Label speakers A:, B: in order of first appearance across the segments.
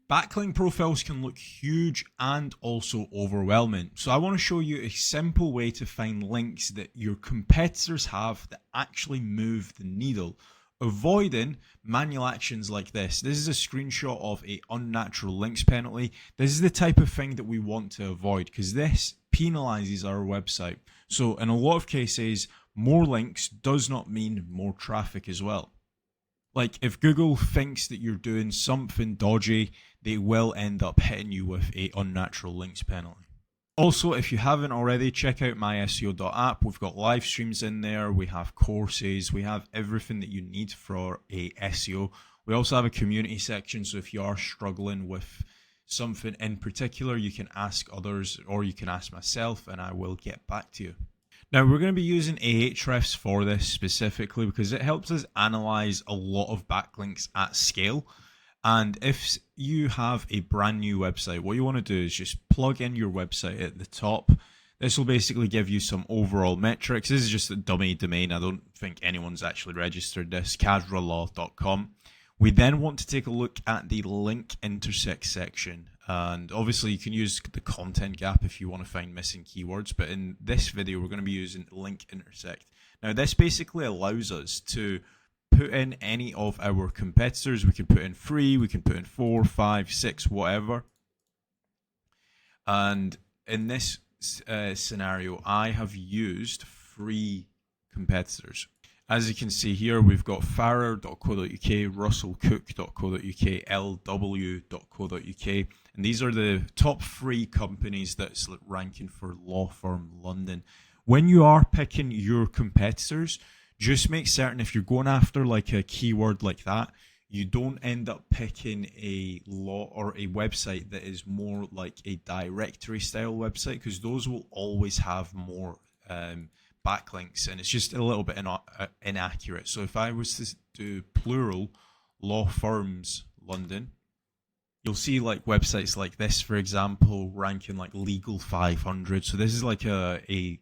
A: Backlink profiles can look huge and also overwhelming. So I want to show you a simple way to find links that your competitors have that actually move the needle, avoiding manual actions like this. This is a screenshot of an unnatural links penalty. This is the type of thing that we want to avoid because this penalizes our website. So in a lot of cases, more links does not mean more traffic as well. Like if Google thinks that you're doing something dodgy, they will end up hitting you with an unnatural links penalty. Also, if you haven't already, check out mySEO.app. We've got live streams in there. We have courses. We have everything that you need for a SEO. We also have a community section. So if you are struggling with something in particular, you can ask others or you can ask myself and I will get back to you. Now, we're going to be using Ahrefs for this specifically because it helps us analyze a lot of backlinks at scale. And if you have a brand new website, what you want to do is just plug in your website at the top. This will basically give you some overall metrics. This is just a dummy domain. I don't think anyone's actually registered this, kasralaw.com. We then want to take a look at the link intersect section. And obviously you can use the content gap if you want to find missing keywords. But in this video, we're going to be using link intersect. Now, this basically allows us to put in any of our competitors. We can put in 3, we can put in 4, 5, 6, whatever. And in this scenario, I have used 3 competitors. As you can see here, we've got Farrer.co.uk, russellcook.co.uk, lw.co.uk, and these are the top 3 companies that's ranking for Law Firm London. When you are picking your competitors, just make certain if you're going after like a keyword like that, you don't end up picking a law or a website that is more like a directory style website, because those will always have more backlinks and it's just a little bit inaccurate. So if I was to do plural law firms London, you'll see like websites like this, for example, ranking like legal 500. So this is like a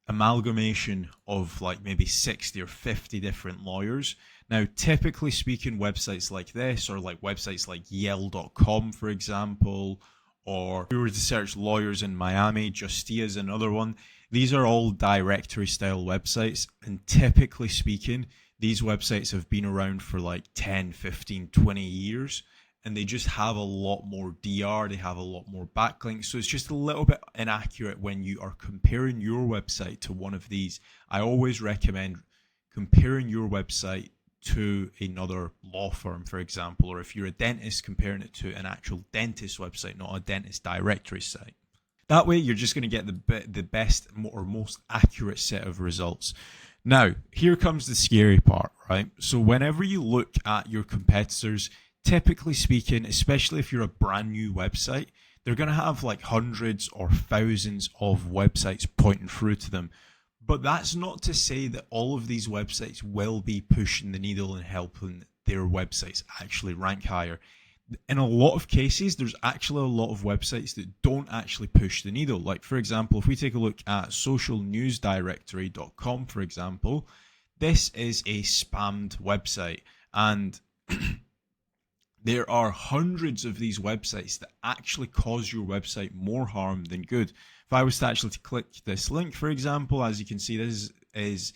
A: amalgamation of like maybe 60 or 50 different lawyers. Now, typically speaking, websites like this, or like websites like yale.com, for example, or if we were to search lawyers in Miami, Justia is another one. These are all directory style websites. And typically speaking, these websites have been around for like 10, 15, 20 years. And they just have a lot more DR, they have a lot more backlinks. So it's just a little bit inaccurate when you are comparing your website to one of these. I always recommend comparing your website to another law firm, for example, or if you're a dentist, comparing it to an actual dentist website, not a dentist directory site. That way, you're just going to get the best or most accurate set of results. Now, here comes the scary part, right? So whenever you look at your competitors, typically speaking, especially if you're a brand new website, they're going to have like hundreds or thousands of websites pointing through to them. But that's not to say that all of these websites will be pushing the needle and helping their websites actually rank higher. In a lot of cases, there's actually a lot of websites that don't actually push the needle. Like, for example, if we take a look at socialnewsdirectory.com, for example, this is a spammed website. And there are hundreds of these websites that actually cause your website more harm than good. If I was to actually click this link, for example, as you can see, this is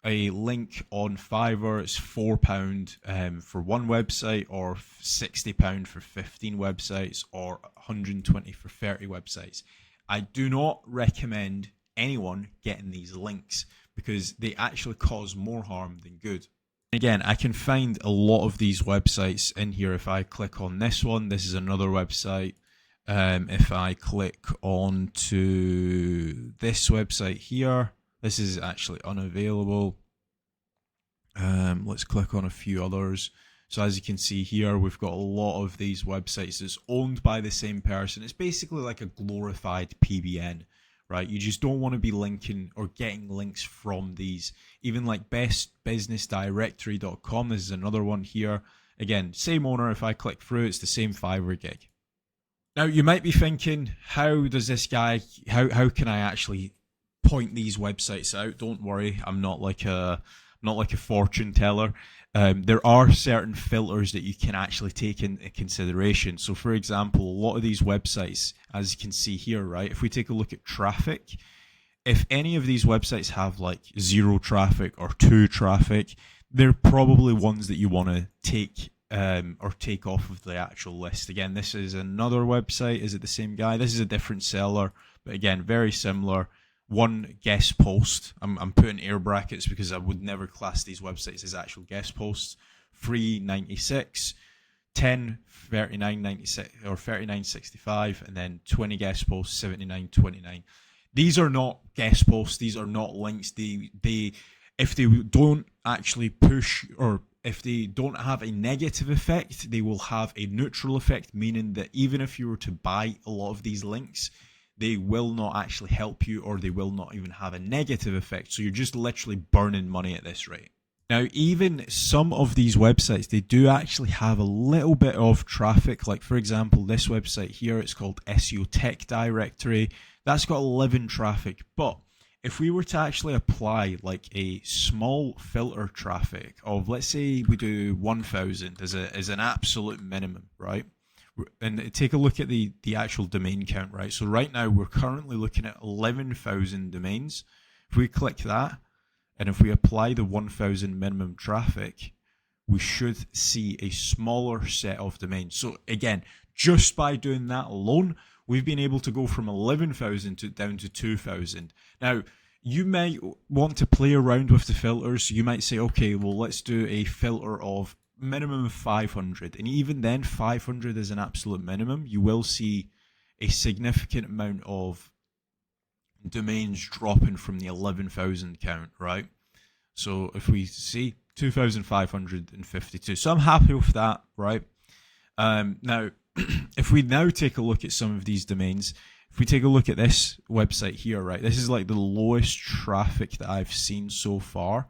A: a link on Fiverr. It's £4 for one website, or £60 for 15 websites, or £120 for 30 websites. I do not recommend anyone getting these links because they actually cause more harm than good. Again, I can find a lot of these websites in here. If I click on this one, this is another website. If I click on to this website here, this is actually unavailable. Let's click on a few others. So as you can see here, we've got a lot of these websites that's owned by the same person. It's basically like a glorified PBN, right? You just don't want to be linking or getting links from these. Even like bestbusinessdirectory.com, this is another one here. Again, same owner. If I click through, it's the same Fiverr gig. Now, you might be thinking, how does this guy, how can I actually point these websites out? Don't worry, I'm not like a fortune teller. there are certain filters that you can actually take into consideration. So for example, a lot of these websites, as you can see here, right, if we take a look at traffic, if any of these websites have like 0 traffic or 2 traffic, they're probably ones that you want to take or take off of the actual list. Again, this is another website. Is it the same guy? This is a different seller, but again, very similar. One guest post. I'm putting air brackets because I would never class these websites as actual guest posts. Free 96, 10 39.96 or 39.65, and then 20 guest posts 79.29. These are not guest posts. These are not links. They if they don't actually push, or if they don't have a negative effect, they will have a neutral effect, meaning that even if you were to buy a lot of these links, they will not actually help you, or they will not even have a negative effect. So you're just literally burning money at this rate. Now, even some of these websites, they do actually have a little bit of traffic. Like, for example, this website here, it's called SEO Tech Directory. That's got 11 traffic. But if we were to actually apply like a small filter traffic of, let's say we do 1,000 as an absolute minimum, right? And take a look at the actual domain count, right? So right now we're currently looking at 11,000 domains. If we click that, and if we apply the 1,000 minimum traffic, we should see a smaller set of domains. So again, just by doing that alone, we've been able to go from 11,000 down to 2,000. Now, you might want to play around with the filters. You might say, okay, well, let's do a filter of minimum of 500, and even then 500 is an absolute minimum. You will see a significant amount of domains dropping from the 11,000 count, right? So if we see 2,552, so I'm happy with that, right? Now if we now take a look at some of these domains, if we take a look at this website here, right, this is like the lowest traffic that I've seen so far.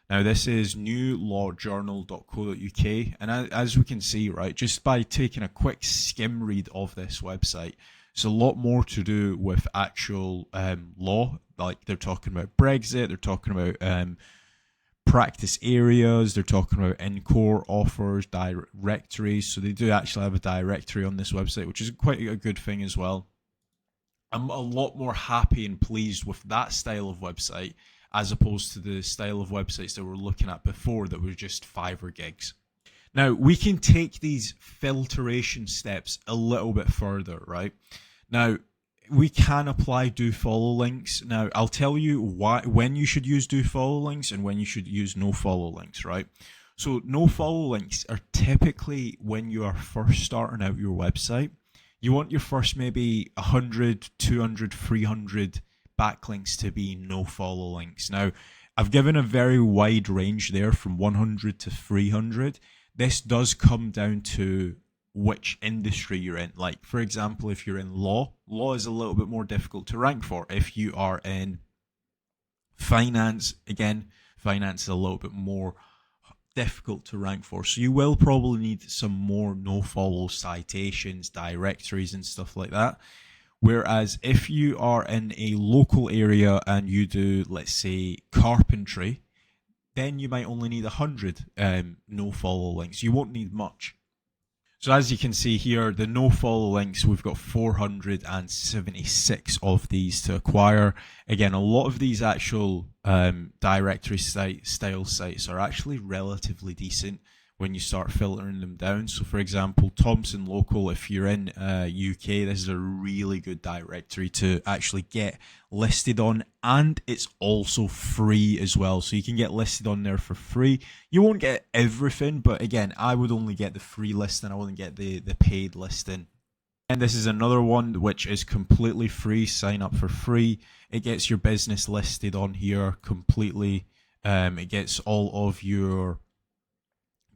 A: Now, this is newlawjournal.co.uk, and as we can see, right, just by taking a quick skim read of this website, it's a lot more to do with actual law. Like, they're talking about Brexit, they're talking about practice areas, they're talking about in-core offers, directories. So they do actually have a directory on this website, which is quite a good thing as well. I'm a lot more happy and pleased with that style of website as opposed to the style of websites that we're looking at before that were just Fiverr gigs. Now, we can take these filtration steps a little bit further, right? Now, we can apply do follow links. Now, I'll tell you when you should use do follow links and when you should use no follow links, right? So no follow links are typically when you are first starting out your website. You want your first maybe 100, 200, 300 backlinks to be no follow links. Now, I've given a very wide range there from 100 to 300. This does come down to which industry you're in. Like, for example, if you're in law is a little bit more difficult to rank for. If you are in finance, again, finance is a little bit more difficult to rank for. So you will probably need some more no-follow citations, directories, and stuff like that. Whereas if you are in a local area and you do, let's say, carpentry, then you might only need 100 no-follow links. You won't need much. So as you can see here, the no-follow links, we've got 476 of these to acquire. Again, a lot of these actual directory style sites are actually relatively decent when you start filtering them down. So for example, Thomson Local, if you're in UK, this is a really good directory to actually get listed on, and it's also free as well. So you can get listed on there for free. You won't get everything, but again, I would only get the free listing. I wouldn't get the paid listing. And this is another one which is completely free. Sign up for free. It gets your business listed on here completely. It gets all of your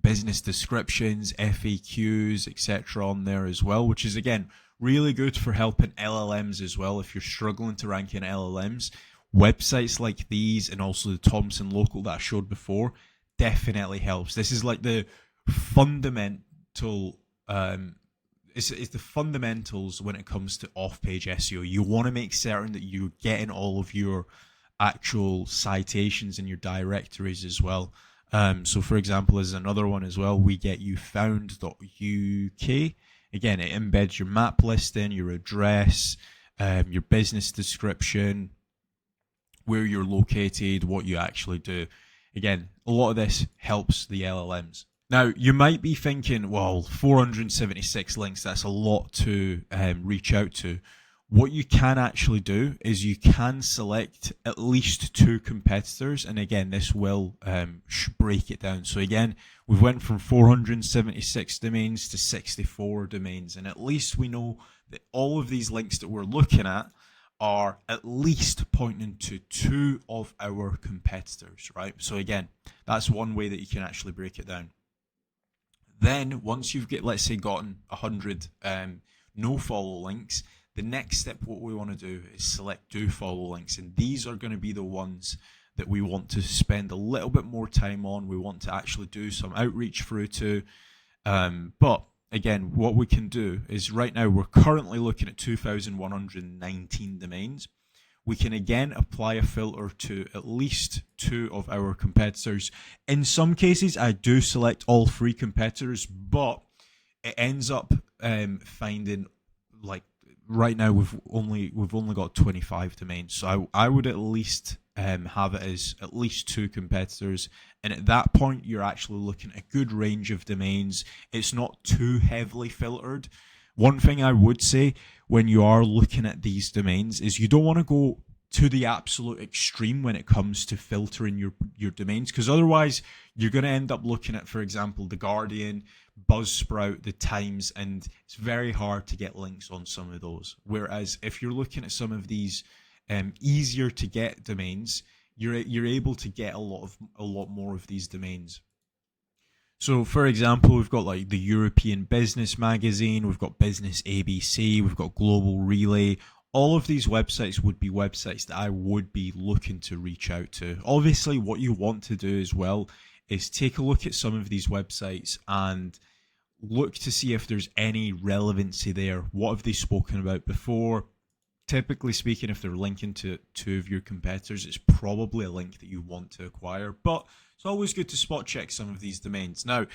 A: business descriptions, FAQs, etc. on there as well, which is, again, really good for helping LLMs as well. If you're struggling to rank in LLMs, websites like these and also the Thomson Local that I showed before definitely helps. This is like the fundamental it's the fundamentals when it comes to off-page SEO. You want to make certain that you're getting all of your actual citations and your directories as well. So for example, as another one as well, we get you found.uk. Again, it embeds your map listing, your address, your business description, where you're located, what you actually do. Again, a lot of this helps the LLMs. Now, you might be thinking, well, 476 links, that's a lot to reach out to. What you can actually do is you can select at least 2 competitors. And again, this will break it down. So again, we went from 476 domains to 64 domains. And at least we know that all of these links that we're looking at least pointing to 2 of our competitors, right? So again, that's one way that you can actually break it down. Then once you've let's say gotten 100 no follow links, the next step, what we want to do is select do follow links. And these are going to be the ones that we want to spend a little bit more time on. We want to actually do some outreach through to. But again, what we can do is right now we're currently looking at 2,119 domains. We can again apply a filter to at least 2 of our competitors. In some cases, I do select all 3 competitors, but it ends up finding, like, right now we've only got 25 domains. So I would at least have it as at least 2 competitors. And at that point, you're actually looking at a good range of domains. It's not too heavily filtered. One thing I would say when you are looking at these domains is you don't want to go to the absolute extreme when it comes to filtering your domains, because otherwise you're going to end up looking at, for example, The Guardian, Buzzsprout, The Times, and it's very hard to get links on some of those. Whereas if you're looking at some of these easier to get domains, you're able to get a lot more of these domains. So, for example, we've got like the European Business Magazine, we've got Business ABC, we've got Global Relay. All of these websites would be websites that I would be looking to reach out to. Obviously, what you want to do as well is take a look at some of these websites and look to see if there's any relevancy there. What have they spoken about before? Typically speaking, if they're linking to 2 of your competitors, it's probably a link that you want to acquire. But it's always good to spot check some of these domains. Now,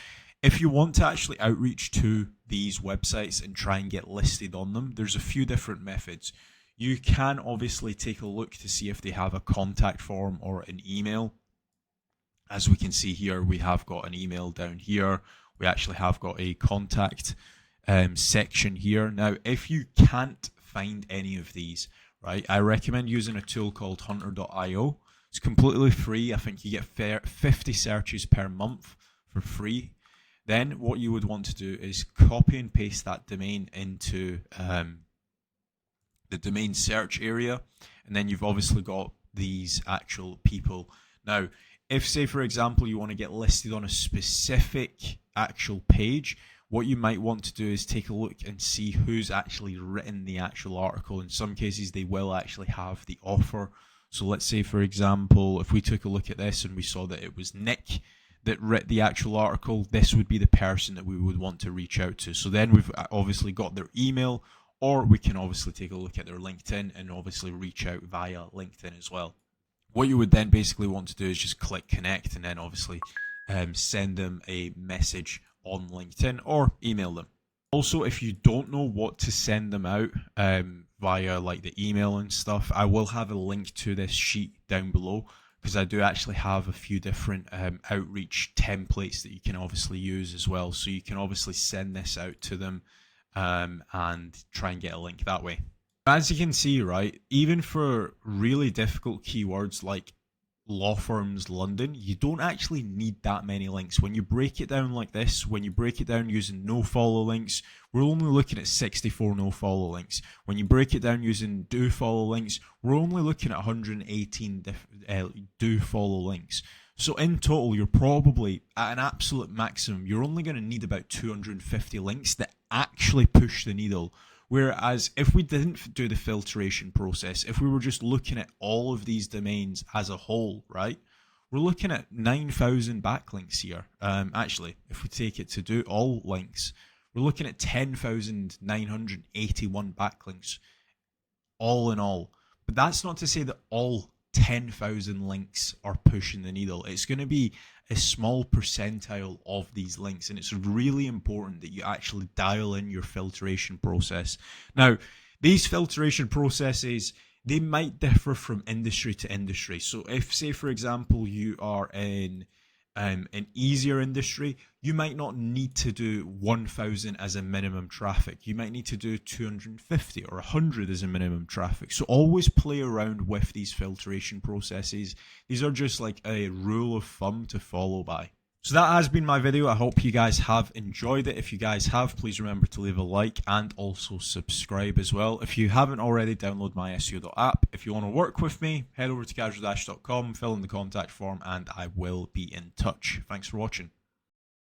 A: if you want to actually outreach to these websites and try and get listed on them, there's a few different methods. You can obviously take a look to see if they have a contact form or an email. As we can see here, we have got an email down here. We actually have got a contact section here. Now, if you can't find any of these, right, I recommend using a tool called hunter.io. It's completely free. I think you get 50 searches per month for free. Then what you would want to do is copy and paste that domain into the domain search area. And then you've obviously got these actual people. Now, if, say, for example, you want to get listed on a specific actual page, what you might want to do is take a look and see who's actually written the actual article. In some cases, they will actually have the offer. So let's say, for example, if we took a look at this and we saw that it was Nick that wrote the actual article, this would be the person that we would want to reach out to. So then we've obviously got their email, or we can obviously take a look at their LinkedIn and obviously reach out via LinkedIn as well. What you would then basically want to do is just click connect and then obviously send them a message on LinkedIn or email them. Also, if you don't know what to send them out via like the email and stuff, I will have a link to this sheet down below, because I do actually have a few different outreach templates that you can obviously use as well. So you can obviously send this out to them and try and get a link that way. As you can see, right, even for really difficult keywords like law firms London, you don't actually need that many links. When you break it down like this, when you break it down using no follow links, we're only looking at 64 no follow links. When you break it down using do follow links, we're only looking at 118 do follow links. So in total, you're probably at an absolute maximum, you're only going to need about 250 links that actually push the needle. Whereas if we didn't do the filtration process, if we were just looking at all of these domains as a whole, right, we're looking at 9,000 backlinks here. Actually, if we take it to do all links, we're looking at 10,981 backlinks all in all. But that's not to say that all 10,000 links are pushing the needle. It's going to be a small percentile of these links, and it's really important that you actually dial in your filtration process. Now, these filtration processes, they might differ from industry to industry. So if, say, for example, you are in an easier industry, you might not need to do 1,000 as a minimum traffic. You might need to do 250 or 100 as a minimum traffic. So always play around with these filtration processes. These are just like a rule of thumb to follow by. So that has been my video. I hope you guys have enjoyed it. If you guys have, please remember to leave a like and also subscribe as well. If you haven't already, download mySEO app. If you want to work with me, head over to kasra.com, fill in the contact form, and I will be in touch. Thanks for watching.